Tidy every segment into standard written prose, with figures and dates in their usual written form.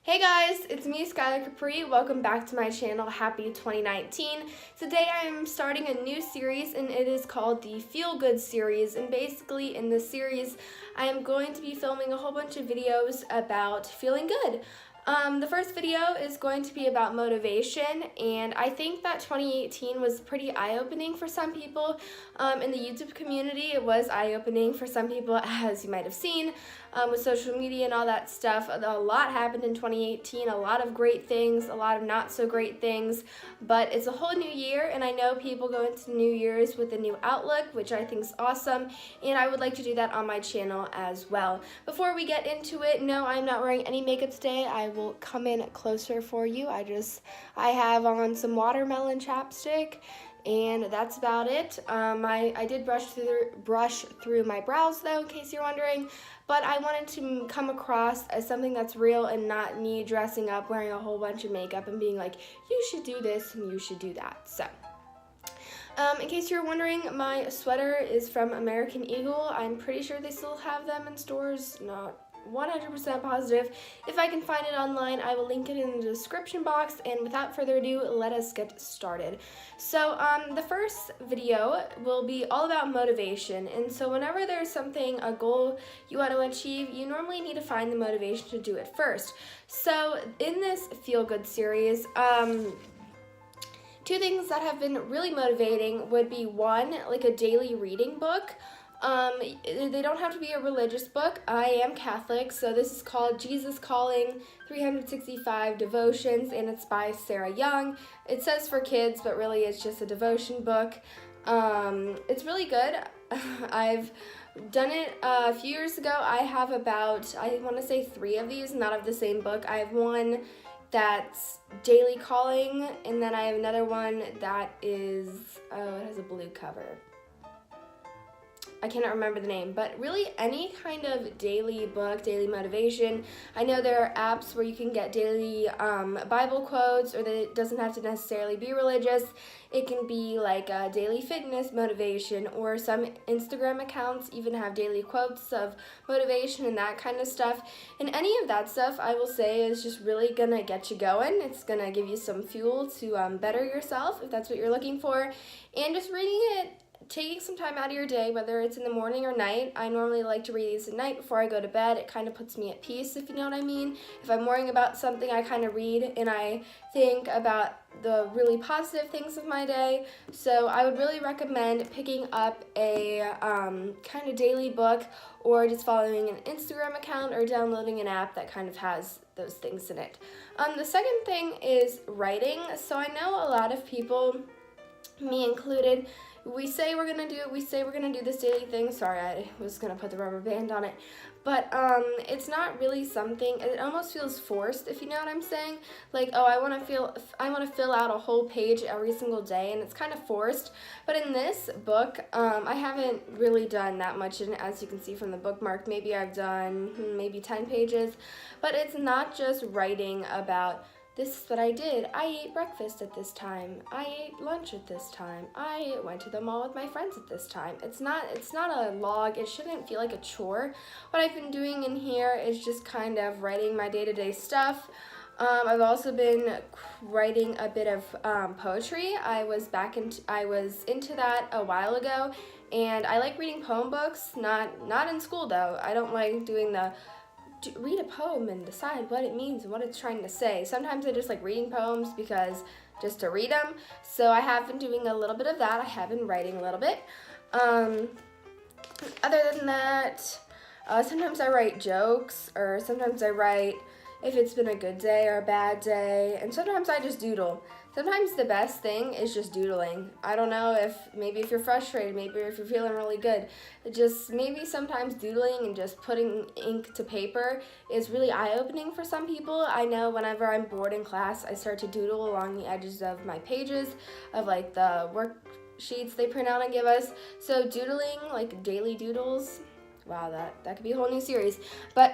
Hey guys, it's me, Skylar Capri. Welcome back to my channel. Happy 2019. Today I am starting a new series and it is called the Feel Good series. And basically in this series, I am going to be filming a whole bunch of videos about feeling good. The first video is going to be about motivation, and I think that 2018 was pretty eye-opening for some people. In the YouTube community, it was eye-opening for some people, as you might have seen, with social media and all that stuff. A lot happened in 2018, a lot of great things, a lot of not so great things, but it's a whole new year, and I know people go into New Year's with a new outlook, which I think is awesome, and I would like to do that on my channel as well. Before we get into it, no, I'm not wearing any makeup today. I will come in closer for you. I have on some watermelon chapstick, and that's about it. I did brush through my brows though, in case you're wondering, but I wanted to come across as something that's real and not me dressing up, wearing a whole bunch of makeup and being like, you should do this and you should do that. So in case you're wondering, my sweater is from American Eagle. I'm pretty sure they still have them in stores, not 100% positive. If I can find it online, I will link it in the description box, and without further ado, let us get started. So the first video will be all about motivation, and so whenever there's something, a goal you want to achieve, you normally need to find the motivation to do it first. So in this Feel Good series, two things that have been really motivating would be one, like a daily reading book. They don't have to be a religious book. I am Catholic, so this is called Jesus Calling 365 Devotions, and it's by Sarah Young. It says for kids, but really it's just a devotion book. It's really good. I've done it a few years ago. I have about, I want to say 3 of these, not of the same book. I have one that's Daily Calling, and then I have another one that is, it has a blue cover. I cannot remember the name, but really any kind of daily book, daily motivation. I know there are apps where you can get daily Bible quotes, or that it doesn't have to necessarily be religious. It can be like a daily fitness motivation, or some Instagram accounts even have daily quotes of motivation and that kind of stuff. And any of that stuff, I will say, is just really gonna get you going. It's gonna give you some fuel to better yourself if that's what you're looking for. And just reading it, taking some time out of your day, whether it's in the morning or night. I normally like to read these at night before I go to bed. It kind of puts me at peace, if you know what I mean. If I'm worrying about something, I kind of read and I think about the really positive things of my day. So I would really recommend picking up a kind of daily book, or just following an Instagram account or downloading an app that kind of has those things in it. The second thing is writing. So I know a lot of people, me included, we say we're gonna do it, we say we're gonna do this daily thing. Sorry, I was gonna put the rubber band on it. But it's not really something, it almost feels forced, if you know what I'm saying. Like, oh, I wanna fill out a whole page every single day, and it's kind of forced. But in this book, I haven't really done that much, and as you can see from the bookmark, maybe I've done maybe 10 pages. But it's not just writing about, this is what I did. I ate breakfast at this time. I ate lunch at this time. I went to the mall with my friends at this time. It's not a log. It shouldn't feel like a chore. What I've been doing in here is just kind of writing my day-to-day stuff. I've also been writing a bit of poetry. I was into that a while ago, and I like reading poem books. Not in school though. I don't like doing the read a poem and decide what it means and what it's trying to say. Sometimes I just like reading poems just to read them. So I have been doing a little bit of that. I have been writing a little bit. Other than that, sometimes I write jokes, or sometimes I write if it's been a good day or a bad day, and sometimes I just doodle. Sometimes the best thing is just doodling. I don't know, maybe if you're frustrated, maybe if you're feeling really good, just maybe sometimes doodling and just putting ink to paper is really eye-opening for some people. I know whenever I'm bored in class, I start to doodle along the edges of my pages of like the worksheets they print out and give us. So doodling, like daily doodles, wow, that could be a whole new series. But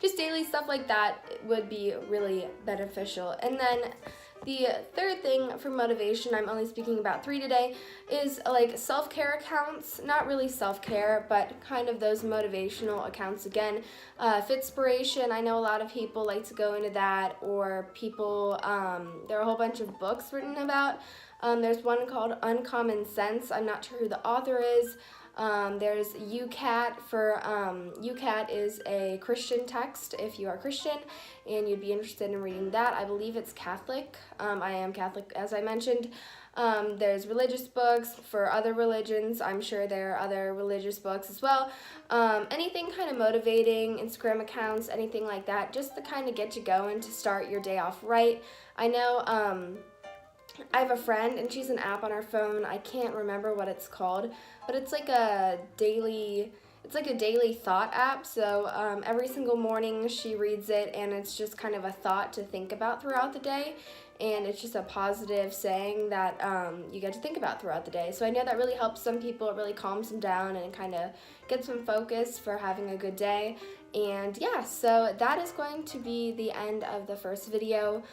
just daily stuff like that would be really beneficial. And then The third thing for motivation, I'm only speaking about 3 today, is like self-care accounts. Not really self-care, but kind of those motivational accounts again. Fitspiration, I know a lot of people like to go into that, or people, there are a whole bunch of books written about. There's one called Uncommon Sense. I'm not sure who the author is. There's UCAT for, UCAT is a Christian text if you are Christian and you'd be interested in reading that. I believe it's Catholic. I am Catholic, as I mentioned. There's religious books for other religions. I'm sure there are other religious books as well. Anything kind of motivating, Instagram accounts, anything like that, just to kind of get you going to start your day off right. I know, I have a friend, and she's an app on her phone. I can't remember what it's called, but it's like a daily thought app. So every single morning she reads it, and it's just kind of a thought to think about throughout the day. And it's just a positive saying that you get to think about throughout the day. So I know that really helps some people. It really calms them down and kind of gets them focused for having a good day. And yeah, so that is going to be the end of the first video.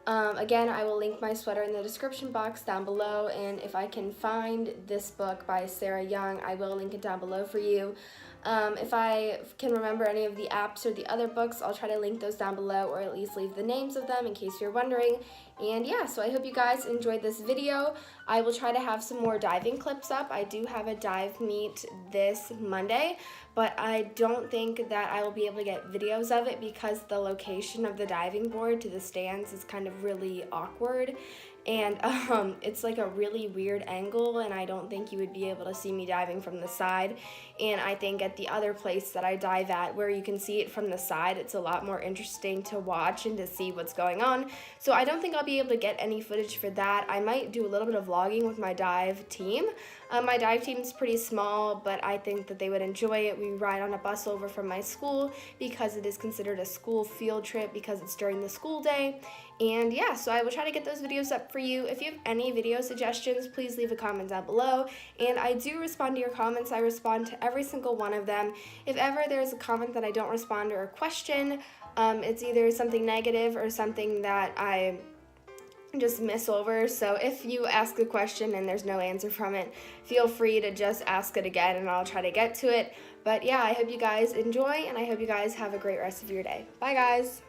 Again, I will link my sweater in the description box down below, and if I can find this book by Sarah Young, I will link it down below for you. If I can remember any of the apps or the other books, I'll try to link those down below, or at least leave the names of them in case you're wondering. And yeah, so I hope you guys enjoyed this video. I will try to have some more diving clips up. I do have a dive meet this Monday, but I don't think that I will be able to get videos of it because the location of the diving board to the stands is kind of really awkward. And it's like a really weird angle, and I don't think you would be able to see me diving from the side. And I think at the other place that I dive at, where you can see it from the side, it's a lot more interesting to watch and to see what's going on. So I don't think I'll be able to get any footage for that. I might do a little bit of vlogging with my dive team. My dive team is pretty small, but I think that they would enjoy it. We ride on a bus over from my school because it is considered a school field trip because it's during the school day. And yeah, so I will try to get those videos up for you. If you have any video suggestions, please leave a comment down below. And I do respond to your comments. I respond to every single one of them. If ever there's a comment that I don't respond or a question, it's either something negative or something that I just miss over. So if you ask a question and there's no answer from it, feel free to just ask it again and I'll try to get to it. But yeah, I hope you guys enjoy, and I hope you guys have a great rest of your day. Bye guys.